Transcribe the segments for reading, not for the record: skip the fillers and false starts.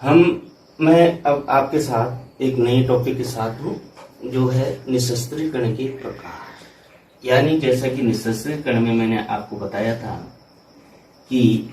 हम मैं अब आपके साथ एक नए टॉपिक के साथ हूँ, जो है निःशस्त्रीकरण के प्रकार। यानी जैसा कि निःशस्त्रीकरण में मैंने आपको बताया था कि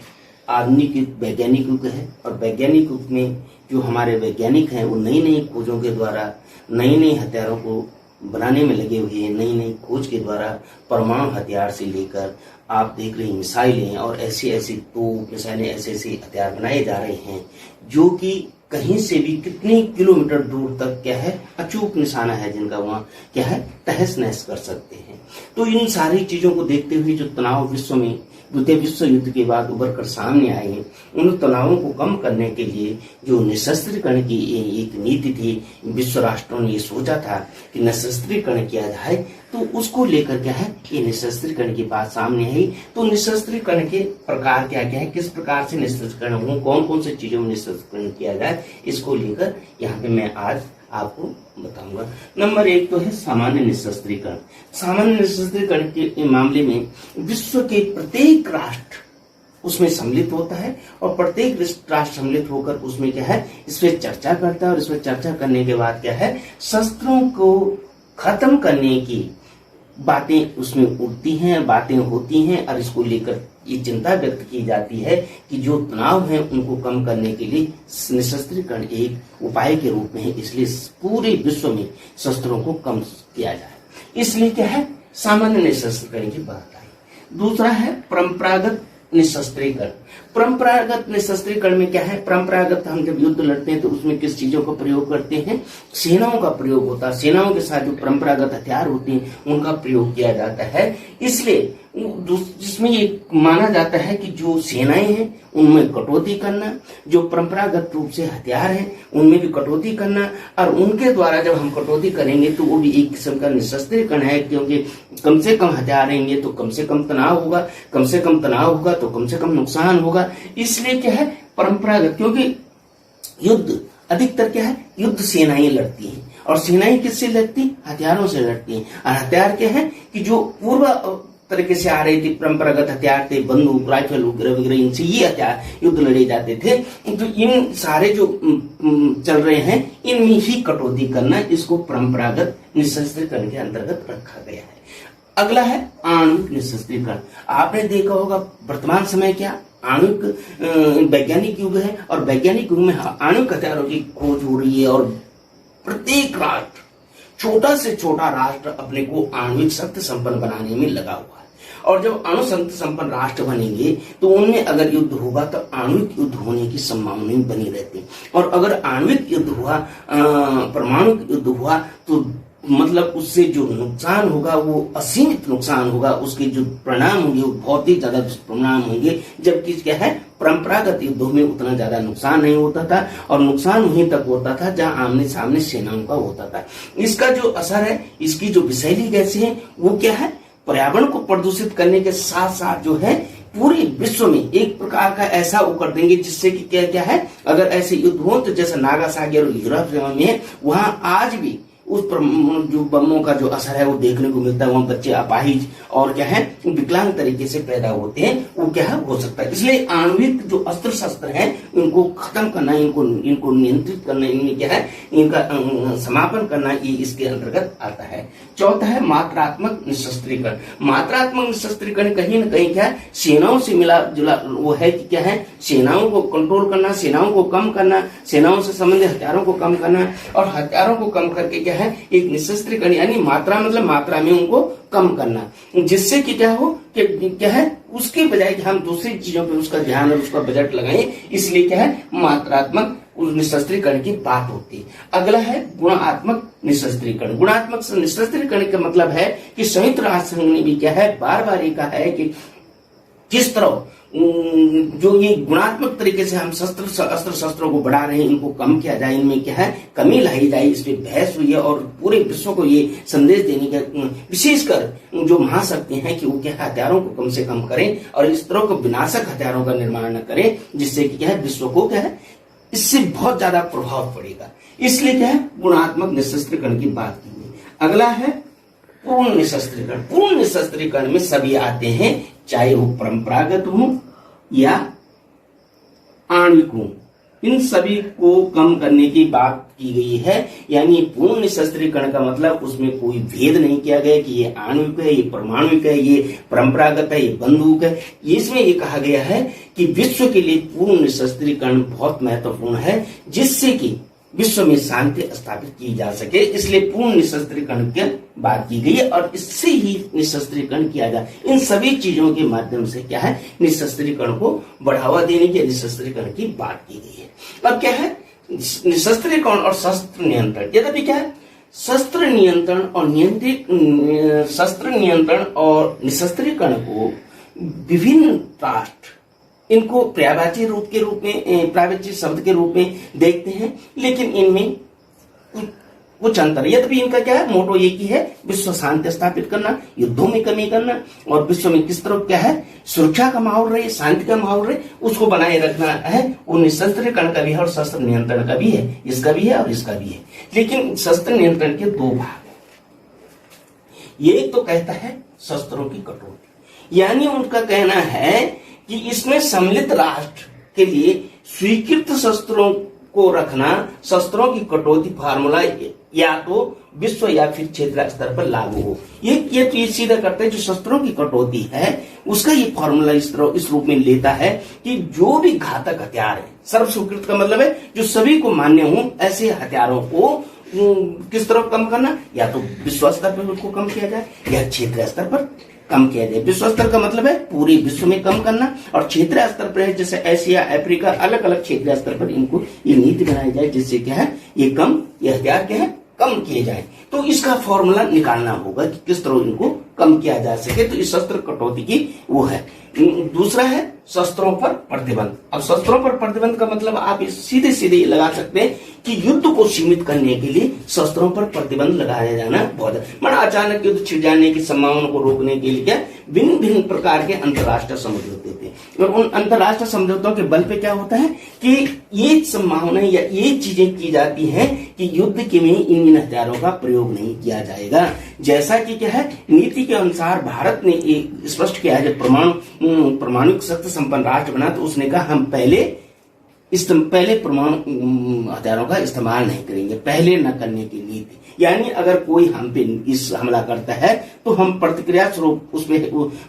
आधुनिक युग वैज्ञानिक युग है, और वैज्ञानिक युग में जो हमारे वैज्ञानिक हैं वो नई नई खोजों के द्वारा नई नई हथियारों को बनाने में लगे हुए हैं। नई नई खोज के द्वारा परमाणु हथियार से लेकर आप देख रहे हैं मिसाइलें और ऐसी ऐसी तोप मिसाइलें ऐसे ऐसे हथियार बनाए जा रहे हैं जो कि कहीं से भी कितने किलोमीटर दूर तक क्या है अचूक निशाना है, जिनका वहाँ क्या है तहस नहस कर सकते हैं। तो इन सारी चीजों को देखते हुए जो तनाव विश्व में द्वितीय विश्व युद्ध के बाद उभर कर सामने आए हैं, उन तनावों को कम करने के लिए जो निःशस्त्रीकरण की एक नीति थी, विश्व राष्ट्रों ने ये सोचा था कि निःशस्त्रीकरण किया जाए, तो उसको लेकर क्या है ये निःशस्त्रीकरण की बात सामने आई। तो निःशस्त्रीकरण के प्रकार क्या क्या है, किस प्रकार से निःशस्त्रीकरण हो, कौन कौन सी चीजों में निःशस्त्रीकरण किया जाए, इसको लेकर यहाँ पे मैं आज आपको बताऊंगा। नंबर 1 तो है सामान्य निःशस्त्रीकरण। सामान्य निःशस्त्रीकरण के मामले में विश्व के प्रत्येक राष्ट्र उसमें सम्मिलित होता है, और प्रत्येक राष्ट्र सम्मिलित होकर उसमें क्या है इस पर चर्चा करता है, और इस पर चर्चा करने के बाद क्या है शस्त्रों को खत्म करने की बातें उसमें उठती हैं, बातें होती हैं, और इसको लेकर ये चिंता व्यक्त की जाती है कि जो तनाव है उनको कम करने के लिए निःशस्त्रीकरण एक उपाय के रूप में है। इसलिए पूरे विश्व में शस्त्रों को कम किया जाए, इसलिए क्या है सामान्य निःशस्त्रीकरण की बात आई। दूसरा है परंपरागत निःशस्त्रीकरण। परंपरागत निःशस्त्रीकरण में क्या है, परंपरागत हम जब युद्ध लड़ते हैं तो उसमें किस चीजों का प्रयोग करते हैं, सेनाओं का प्रयोग होता है। सेनाओं के साथ जो परंपरागत हथियार होते हैं उनका प्रयोग किया जाता है। इसलिए जिसमें ये माना जाता है कि जो सेनाएं हैं उनमें कटौती करना, जो परंपरागत रूप से हथियार हैं उनमें भी कटौती करना, और उनके द्वारा जब हम कटौती करेंगे तो वो भी एक किस्म का निःशस्त्रीकरण है, क्योंकि कम से कम हथियार रहेंगे तो कम से कम तनाव होगा, कम से कम तनाव होगा तो कम से कम नुकसान होगा। इसलिए क्या है परंपरागत, क्योंकि युद्ध अधिकतर क्या है युद्ध सेनाएं लड़ती हैं, और सेनाएं किससे लड़ती हथियारों से लड़ती हैं। और हथियार क्या है कि जो पूर्व तरीके से आ रही थी परंपरागत हथियार थे, बंदूक राइफल वगैरह वगैरह, इनसे ये हथियार युद्ध लड़े जाते थे। तो इन सारे जो चल रहे हैं इनमें ही कटौती करना, इसको परंपरागत निःशस्त्रीकरण के अंतर्गत रखा गया है। अगला है आणविक निःशस्त्रीकरण। आपने देखा होगा वर्तमान समय क्या आणविक वैज्ञानिक युग है, और वैज्ञानिक युग में आणविक हथियारों की खोज हो रही है, और प्रत्येक राष्ट्र छोटा से छोटा राष्ट्र अपने को आणविक शक्ति संपन्न बनाने में लगा हुआ है। और जब अणु शक्ति संपन्न राष्ट्र बनेंगे तो उनमें अगर युद्ध होगा तो आणविक युद्ध होने की संभावना बनी रहती है, और अगर आणविक युद्ध हुआ परमाणु युद्ध हुआ तो मतलब उससे जो नुकसान होगा वो असीमित नुकसान होगा, उसके जो परिणाम होंगे वो बहुत ही ज्यादा दुष्परिणाम होंगे। जबकि क्या है परंपरागत युद्धों में उतना ज्यादा नुकसान नहीं होता था, और नुकसान वहीं तक होता था जहां आमने सामने सेनाओं का होता था। इसका जो असर है, इसकी जो विषैली गैसें हैं वो क्या है पर्यावरण को प्रदूषित करने के साथ साथ जो है पूरे विश्व में एक प्रकार का ऐसा वो कर देंगे जिससे कि क्या क्या है अगर ऐसे युद्ध हो तो जैसे नागासाकी और यूरोप में वहां आज भी उस जो बमों का जो असर है वो देखने को मिलता है। वहां बच्चे अपाहिज और क्या है विकलांग तरीके से पैदा होते हैं, वो क्या है हो सकता है। इसलिए आणविक जो अस्त्र शस्त्र हैं इनको खत्म करना, इनको नियंत्रित करना, इनमें क्या है इनका समापन करना, ये इसके अंतर्गत आता है। चौथा है मात्रात्मक निःशस्त्रीकरण। मात्रात्मक निःशस्त्रीकरण कहीं न कहीं क्या है सेनाओं से मिला जुला वो है कि क्या है सेनाओं को कंट्रोल करना, सेनाओं को कम करना, सेनाओं से संबंधित हथियारों को कम करना, और हथियारों को कम करके क्या है एक निःशस्त्रीकरण यानी मात्रा मतलब मात्रा में उनको कम करना, जिससे कि क्या हो कि क्या है उसके बजाय कि हम दूसरी चीजों पे उसका ध्यान और उसका बजट लगाएं, इसलिए क्या है मात्रात्मक निःशस्त्रीकरण की बात होती है। अगला है गुणात्मक निःशस्त्रीकरण। गुणात्मक निःशस्त्रीकरण का मतलब है कि संयुक्त राष्ट्र संघ ने भी क्या है बार बार ये कहा है कि किस तरह जो ये गुणात्मक तरीके से हम अस्त्र शस्त्रों को बढ़ा रहे हैं इनको कम किया जाए, इनमें क्या है कमी लाई जाए, इस पे बहस हुई है। और पूरे विश्व को ये संदेश देने का विशेषकर जो महाशक्ति हैं कि वो क्या है हथियारों को कम से कम करें और इस तरह को विनाशक हथियारों का निर्माण न करें, जिससे कि क्या है विश्व को क्या है इससे बहुत ज्यादा प्रभाव पड़ेगा। इसलिए क्या है गुणात्मक निःशस्त्रीकरण की बात की गई। अगला है पूर्ण निःशस्त्रीकरण। पूर्ण निःशस्त्रीकरण में सभी आते हैं, चाहे वो परंपरागत हो या आणविक हो। इन सभी को कम करने की बात की गई है। यानी पूर्ण निःशस्त्रीकरण का मतलब उसमें कोई भेद नहीं किया गया कि ये आणविक है, ये परमाणुविक है, ये परंपरागत है, ये बंदूक है। इसमें ये कहा गया है कि विश्व के लिए पूर्ण निःशस्त्रीकरण बहुत महत्वपूर्ण है, जिससे कि विश्व में शांति स्थापित की जा सके। इसलिए पूर्ण निःशस्त्रीकरण की बात की गई है और इससे ही निःशस्त्रीकरण किया जाए। इन सभी चीजों के माध्यम से क्या है, निःशस्त्रीकरण को बढ़ावा देने की, निःशस्त्रीकरण की बात की गई है। अब क्या है, निःशस्त्रीकरण और शस्त्र नियंत्रण। यद्यपि क्या है, शस्त्र नियंत्रण और निःशस्त्रीकरण को विभिन्न राष्ट्र इनको पर्यायवाची रूप के रूप में, पर्यायवाची शब्द के रूप में देखते हैं, लेकिन इनमें कुछ अंतर। यद्यपि इनका क्या है, मोटो एक ही है, विश्व शांति स्थापित करना, युद्धों में कमी करना और विश्व में किस तरह क्या है, सुरक्षा का माहौल रहे, शांति का माहौल रहे, उसको बनाए रखना है। वो निःशस्त्रीकरण का भी है और शस्त्र नियंत्रण का भी है, इसका भी है और इसका भी है। लेकिन शस्त्र नियंत्रण के दो भाग हैं। ये तो कहता है शस्त्रों की कटौती, यानी उनका कहना है कि इसमें सम्मिलित राष्ट्र के लिए स्वीकृत शस्त्रों को रखना, शस्त्रों की कटौती फार्मूला या तो विश्व या फिर क्षेत्र स्तर पर लागू हो। ये तो ये सीधा करते हैं, जो शस्त्रों की कटौती है उसका ये फार्मूला इस रूप में लेता है कि जो भी घातक हथियार है, सर्व स्वीकृत का मतलब है जो सभी को मान्य हो, ऐसे हथियारों को किस तरह कम करना, या तो विश्व स्तर पर उसको कम किया जाए या क्षेत्र स्तर पर कम किया जाए। विश्व स्तर का मतलब है पूरे विश्व में कम करना, और क्षेत्रीय स्तर पर है जैसे एशिया, अफ्रीका, अलग अलग क्षेत्रीय स्तर पर इनको ये नीति बनाई जाए, जिससे क्या है, ये हथियार क्या है, कम किए जाए। तो इसका फॉर्मूला निकालना होगा कि किस तरह इनको कम किया जा सके। तो इस शस्त्र कटौती की वो है। दूसरा है शस्त्रों पर प्रतिबंध। अब शस्त्रों पर प्रतिबंध का मतलब आप सीधे सीधे लगा सकते हैं कि युद्ध को सीमित करने के लिए शस्त्रों पर प्रतिबंध लगाया जाना बहुत है। मतलब अचानक युद्ध छिड़ जाने की संभावना को रोकने के लिए क्या भिन्न भिन्न प्रकार के अंतर्राष्ट्रीय समझौते थे, और उन अंतर्राष्ट्रीय समझौतों के बल पे क्या होता है कि ये संभावना या ये चीजें की जाती हैं कि युद्ध के में इन हथियारों का प्रयोग नहीं किया जाएगा। जैसा कि क्या है, नीति के अनुसार भारत ने एक स्पष्ट किया है, जब परमाणु शक्ति संपन्न राष्ट्र बना तो उसने कहा हम पहले परमाणु हथियारों का इस्तेमाल नहीं करेंगे, पहले न करने की नीति। यानी अगर कोई हम पे इस हमला करता है तो हम प्रतिक्रिया स्वरूप उस पे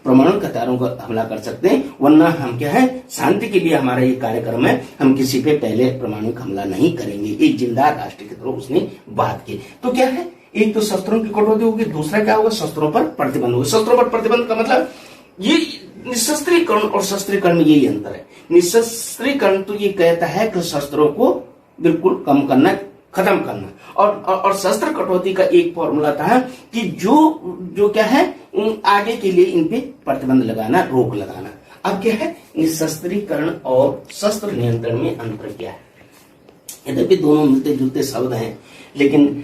परमाणु हथियारों का हमला कर सकते हैं, वरना हम क्या है, शांति के लिए हमारा ये कार्यक्रम है, हम किसी पे पहले परमाणु हमला नहीं करेंगे। एक जिम्मेदार राष्ट्र की तरह उसने बात की। तो क्या है, एक तो शस्त्रों की कटौती होगी, दूसरा क्या होगा, शस्त्रों पर प्रतिबंध होगा। शस्त्रों पर प्रतिबंध का मतलब ये निःशस्त्रीकरण और शस्त्रीकरण में यही अंतर है। निःशस्त्रीकरण तो ये कहता है कि शस्त्रों को बिल्कुल कम करना, खत्म करना, और शस्त्र कटौती का एक फॉर्मूला था कि जो क्या है, आगे के लिए इन पे प्रतिबंध लगाना, रोक लगाना। अब क्या है, निःशस्त्रीकरण और शस्त्र नियंत्रण में अंतर क्या है? यद्यपि दोनों मिलते जुलते शब्द हैं, लेकिन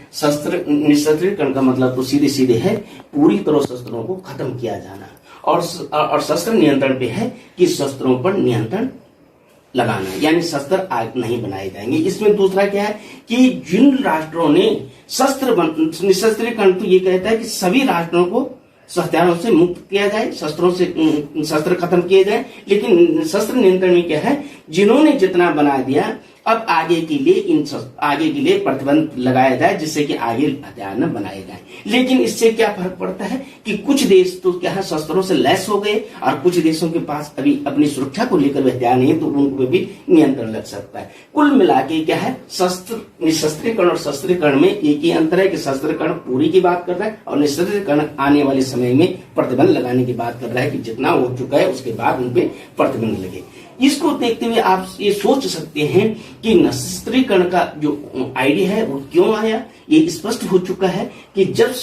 निःशस्त्रीकरण का मतलब तो सीधे सीधे है पूरी तरह शस्त्रों को खत्म किया जाना, और शस्त्र नियंत्रण पे है कि शस्त्रों पर नियंत्रण लगाना, यानी शस्त्र नहीं बनाए जाएंगे। इसमें दूसरा क्या है कि जिन राष्ट्रों ने निःशस्त्रीकरण तो ये कहता है कि सभी राष्ट्रों को हथियारों से मुक्त किया जाए, शस्त्रों से शस्त्र खत्म किए जाए। लेकिन शस्त्र नियंत्रण में क्या है, जिन्होंने जितना बना दिया अब आगे के लिए प्रतिबंध लगाया जाए, जिससे कि आगे हथियार न बनाए जाए। लेकिन इससे क्या फर्क पड़ता है कि कुछ देश तो क्या है, शस्त्रों से लैस हो गए, और कुछ देशों के पास अभी अपनी सुरक्षा को लेकर हथियार नहीं है, तो उन पे भी नियंत्रण लग सकता है। कुल मिला के क्या है, निःशस्त्रीकरण और शस्त्रीकरण में एक ही अंतर है कि शस्त्रीकरण पूरी की बात कर रहा है और निःशस्त्रीकरण आने वाले समय में प्रतिबंध लगाने की बात कर रहा है कि जितना हो चुका है उसके बाद उन पे प्रतिबंध लगे। इसको देखते हुए आप ये सोच सकते हैं कि निःशस्त्रीकरण का जो आइडिया है वो क्यों आया। ये स्पष्ट हो चुका है कि जब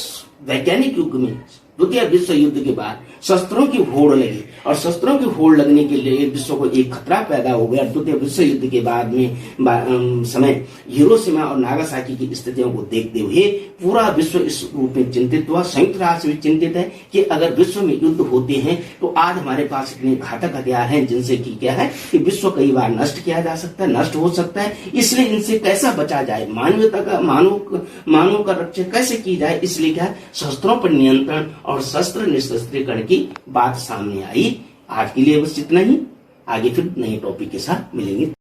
वैज्ञानिक युग में द्वितीय विश्व युद्ध के बाद शस्त्रों की होड़ लगी, और शस्त्रों की होड़ लगने के लिए विश्व को एक खतरा पैदा हो गया। द्वितीय विश्व युद्ध के बाद में समय हिरोशिमा और नागासाकी की स्थितियों को देखते हुए पूरा विश्व इस रूप में चिंतित हुआ। संयुक्त राष्ट्र भी चिंतित है कि अगर विश्व में युद्ध होते हैं तो आज हमारे पास इतने घातक हथियार हैं जिनसे कि क्या है कि विश्व कई बार नष्ट किया जा सकता है, नष्ट हो सकता है। इसलिए इनसे कैसा बचा जाए, मानवता का मानव का रक्षा कैसे की जाए, इसलिए क्या शस्त्रों पर नियंत्रण और शस्त्र निःशस्त्रीकरण की बात सामने आई। आज के लिए बस इतना ही, आगे फिर नए टॉपिक के साथ मिलेंगे।